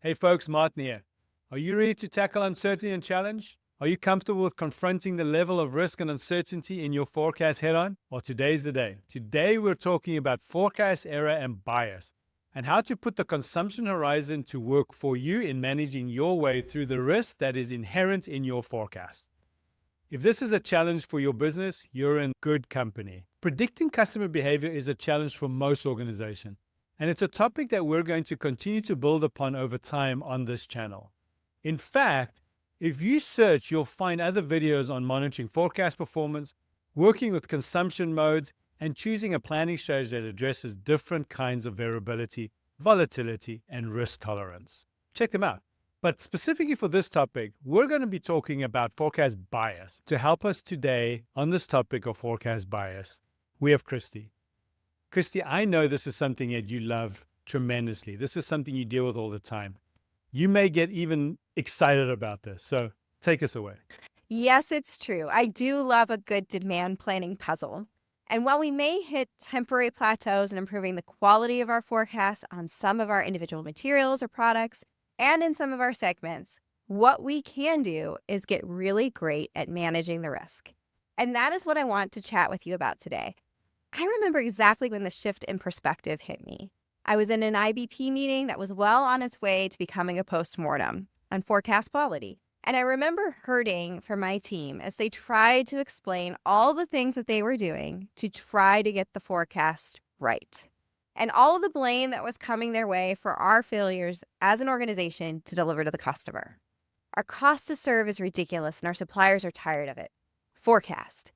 Hey folks, Martin here. Are you ready to tackle uncertainty and challenge? Are you comfortable with confronting the level of risk and uncertainty in your forecast head on? Well, today's the day. Today we're talking about forecast error and bias and how to put the consumption horizon to work for you in managing your way through the risk that is inherent in your forecast. If this is a challenge for your business, you're in good company. Predicting customer behavior is a challenge for most organizations. And it's a topic that we're going to continue to build upon over time on this channel. In fact, if you search, you'll find other videos on monitoring forecast performance, working with consumption modes, and choosing a planning strategy that addresses different kinds of variability, volatility, and risk tolerance. Check them out. But specifically for this topic, we're going to be talking about forecast bias. To help us today on this topic of forecast bias, we have Kristie. Kristie, I know this is something that you love tremendously. This is something you deal with all the time. You may get even excited about this. So take us away. Yes, it's true. I do love a good demand planning puzzle. And while we may hit temporary plateaus in improving the quality of our forecasts on some of our individual materials or products and in some of our segments, what we can do is get really great at managing the risk. And that is what I want to chat with you about today. I remember exactly when the shift in perspective hit me. I was in an IBP meeting that was well on its way to becoming a postmortem on forecast quality. And I remember hurting for my team as they tried to explain all the things that they were doing to try to get the forecast right. And all of the blame that was coming their way for our failures as an organization to deliver to the customer. Our cost to serve is ridiculous and our suppliers are tired of it. Forecast.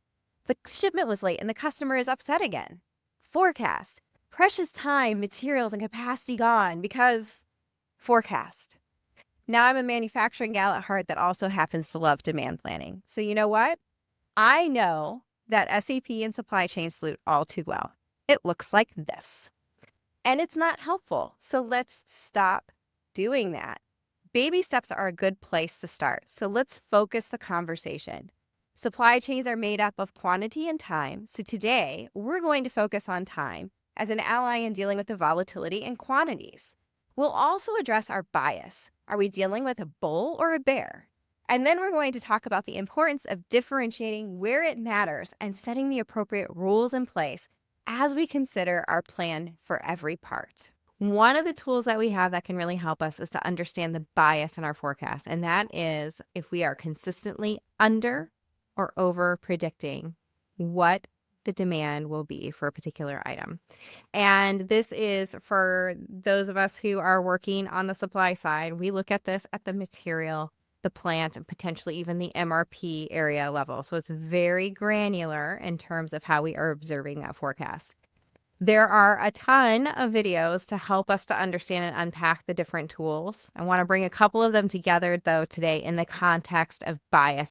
The shipment was late and the customer is upset again. Forecast. Precious time, materials, and capacity gone because forecast. Now I'm a manufacturing gal at heart that also happens to love demand planning. So you know what? I know that SAP and supply chain salute all too well. It looks like this. And it's not helpful. So let's stop doing that. Baby steps are a good place to start. So let's focus the conversation. Supply chains are made up of quantity and time. So today we're going to focus on time as an ally in dealing with the volatility in quantities. We'll also address our bias. Are we dealing with a bull or a bear? And then we're going to talk about the importance of differentiating where it matters and setting the appropriate rules in place as we consider our plan for every part. One of the tools that we have that can really help us is to understand the bias in our forecast. And that is if we are consistently under or over predicting what the demand will be for a particular item. And this is for those of us who are working on the supply side. We look at this at the material, the plant, and potentially even the MRP area level. So it's very granular in terms of how we are observing that forecast. There are a ton of videos to help us to understand and unpack the different tools. I want to bring a couple of them together, though, today in the context of bias